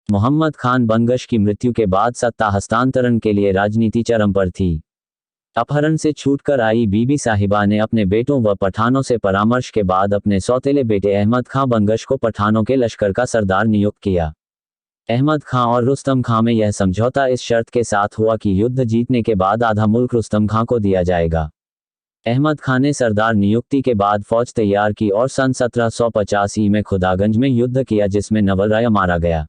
मोहम्मद खान बंगश की मृत्यु के बाद सत्ता हस्तांतरण के लिए राजनीति चरम पर थी। अपहरण से छूटकर आई बीबी साहिबा ने अपने बेटों व पठानों से परामर्श के बाद अपने सौतेले बेटे अहमद खां बंगश को पठानों के लश्कर का सरदार नियुक्त किया। अहमद खां और रुस्तम खां में यह समझौता इस शर्त के साथ हुआ कि युद्ध जीतने के बाद आधा मुल्क रुस्तम खां को दिया जाएगा। अहमद खां ने सरदार नियुक्ति के बाद फौज तैयार की और सन 1785 में खुदागंज में युद्ध किया, जिसमें नवल राय मारा गया।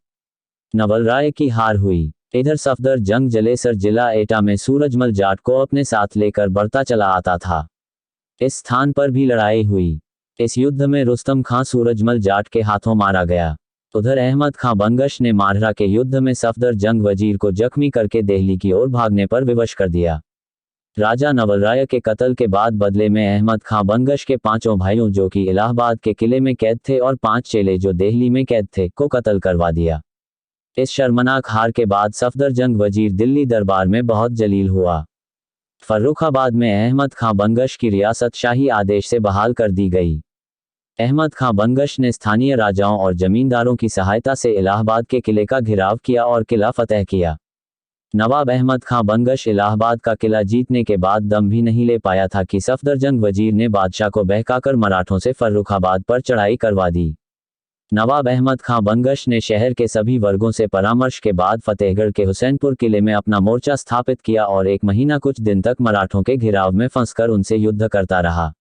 नवल राय की हार हुई। इधर सफदर जंग जलेसर जिला एटा में सूरजमल जाट को अपने साथ लेकर बढ़ता चला आता था। इस स्थान पर भी लड़ाई हुई। इस युद्ध में रुस्तम खां सूरजमल जाट के हाथों मारा गया। उधर अहमद खां बंगश ने मारहरा के युद्ध में सफदर जंग वजीर को जख्मी करके दिल्ली की ओर भागने पर विवश कर दिया। राजा नवल राय के कत्ल के बाद बदले में अहमद खां बंगश के 5 भाइयों, जो कि इलाहाबाद के किले में कैद थे, और 5 चेले जो दिल्ली में कैद थे, को कत्ल करवा दिया। इस शर्मनाक हार के बाद सफदर जंग वजीर दिल्ली दरबार में बहुत जलील हुआ। फर्रुखाबाद में अहमद खां बंगश की रियासत शाही आदेश से बहाल कर दी गई। अहमद खां बंगश ने स्थानीय राजाओं और जमींदारों की सहायता से इलाहाबाद के किले का घिराव किया और किला फतह किया। नवाब अहमद खां बंगश इलाहाबाद का किला जीतने के बाद दम भी नहीं ले पाया था कि सफदर जंग वजीर ने बादशाह को बहकाकर मराठों से फर्रुखाबाद पर चढ़ाई करवा दी। नवाब अहमद खां बंगश ने शहर के सभी वर्गों से परामर्श के बाद फतेहगढ़ के हुसैनपुर किले में अपना मोर्चा स्थापित किया और 1 महीना कुछ दिन तक मराठों के घिराव में फंसकर उनसे युद्ध करता रहा।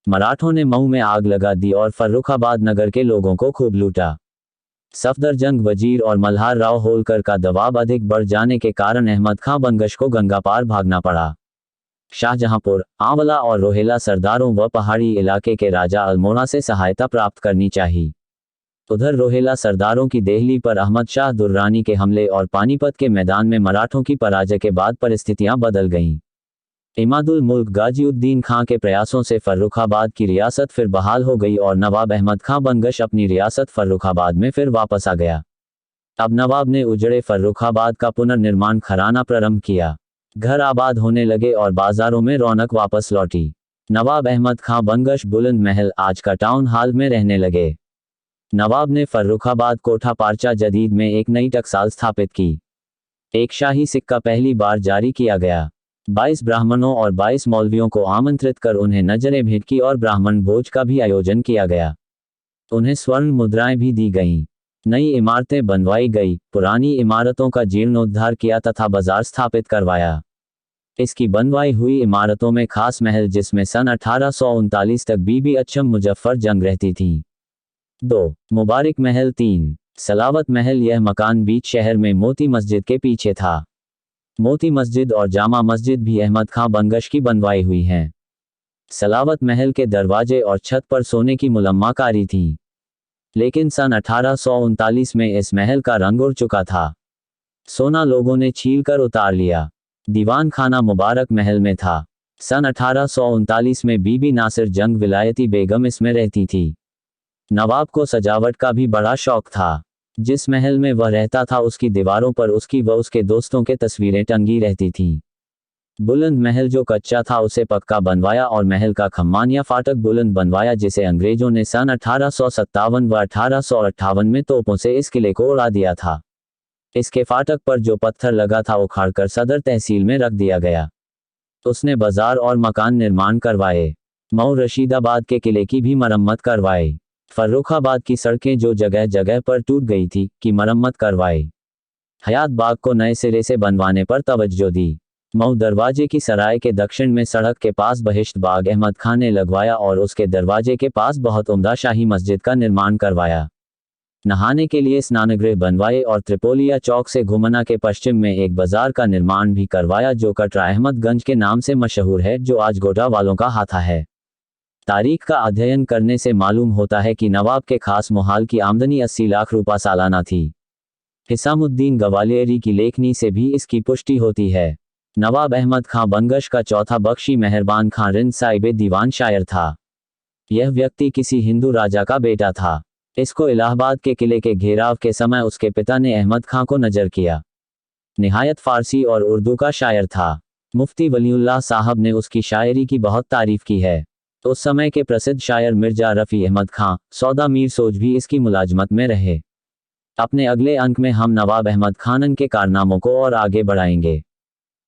मराठों ने मऊ में आग लगा दी और फर्रुखाबाद नगर के लोगों को खूब लूटा। सफदर जंग वजीर और मल्हार राव होलकर का दबाव अधिक बढ़ जाने के कारण अहमद खां बंगश को गंगा पार भागना पड़ा। शाहजहांपुर, आंवला और रोहेला सरदारों व पहाड़ी इलाके के राजा अल्मोड़ा से सहायता प्राप्त करनी चाहिए। उधर रोहेला सरदारों की दिल्ली पर अहमद शाह दुर्रानी के हमले और पानीपत के मैदान में मराठों की पराजय के बाद परिस्थितियां बदल गईं। इमादुल मुल्क गाजीउद्दीन खां के प्रयासों से फर्रुखाबाद की रियासत फिर बहाल हो गई और नवाब अहमद खां बंगश अपनी रियासत फर्रुखाबाद में फिर वापस आ गया। अब नवाब ने उजड़े फर्रुखाबाद का पुनर्निर्माण कराना प्रारंभ किया। घर आबाद होने लगे और बाजारों में रौनक वापस लौटी। नवाब अहमद खां बंगश बुलंद महल, आज का टाउन हाल, में रहने लगे। नवाब ने फर्रुखाबाद कोठा पारचा जदीद में एक नई टकसाल स्थापित की। एक शाही सिक्का पहली बार जारी किया गया। 22 ब्राह्मणों और 22 मौलवियों को आमंत्रित कर उन्हें नजरें भेंट की और ब्राह्मण भोज का भी आयोजन किया गया। उन्हें स्वर्ण मुद्राएं भी दी गईं। नई इमारतें बनवाई गई। पुरानी इमारतों का जीर्णोद्धार किया तथा बाजार स्थापित करवाया। इसकी बनवाई हुई इमारतों में खास महल, जिसमें सन 1839 तक बीबी अच्छम मुजफ्फर जंग रहती थीं। 2. मुबारक महल। 3. सलावत महल। यह मकान बीच शहर में मोती मस्जिद के पीछे था। मोती मस्जिद और जामा मस्जिद भी अहमद खां बंगश की बनवाई हुई हैं। सलावत महल के दरवाजे और छत पर सोने की मुलम्माकारी थी, लेकिन सन 1839 में इस महल का रंग उड़ चुका था। सोना लोगों ने छील कर उतार लिया। दीवान खाना मुबारक महल में था। सन 1839 में बीबी नासिर जंग विलायती बेगम इसमें रहती थी। नवाब को सजावट का भी बड़ा शौक था। जिस महल में वह रहता था उसकी दीवारों पर उसकी व उसके दोस्तों के तस्वीरें टंगी रहती थीं। बुलंद महल जो कच्चा था उसे पक्का बनवाया और महल का खम्मान या फाटक बुलंद बनवाया, जिसे अंग्रेजों ने सन 1857 व 1858 में तोपों से इस किले को उड़ा दिया था। इसके फाटक पर जो पत्थर लगा था उखाड़कर सदर तहसील में रख दिया गया। उसने बाजार और मकान निर्माण करवाए। मऊ रशीदाबाद के किले की भी मरम्मत करवाई। फर्रुखाबाद की सड़कें जो जगह जगह पर टूट गई थी, की मरम्मत करवाई। हयात बाग को नए सिरे से बनवाने पर तवज्जो दी। मऊ दरवाजे की सराय के दक्षिण में सड़क के पास बहिश्त बाग अहमद खां ने लगवाया और उसके दरवाजे के पास बहुत उम्दा शाही मस्जिद का निर्माण करवाया। नहाने के लिए स्नानगृह बनवाए और त्रिपोलिया चौक से घुमना के पश्चिम में एक बाजार का निर्माण भी करवाया, जो कटरा अहमदगंज के नाम से मशहूर है, जो आज गोटा वालों का हाथा है। तारीख का अध्ययन करने से मालूम होता है कि नवाब के खास मोहाल की आमदनी 80 लाख रुपया सालाना थी। हिसामुद्दीन गवालियरी की लेखनी से भी इसकी पुष्टि होती है। नवाब अहमद खां बंगश का चौथा बख्शी मेहरबान खां रिंद साहिब दीवान शायर था। यह व्यक्ति किसी हिंदू राजा का बेटा था। इसको इलाहाबाद के किले के घेराव के समय उसके पिता ने अहमद खां को नजर किया। निहायत फारसी और उर्दू का शायर था। मुफ्ती वलीउल्लाह साहब ने उसकी शायरी की बहुत तारीफ की है। उस समय के प्रसिद्ध शायर मिर्जा रफ़ी अहमद खां, सौदा मीर सोज भी इसकी मुलाजमत में रहे। अपने अगले अंक में हम नवाब अहमद खानन के कारनामों को और आगे बढ़ाएंगे।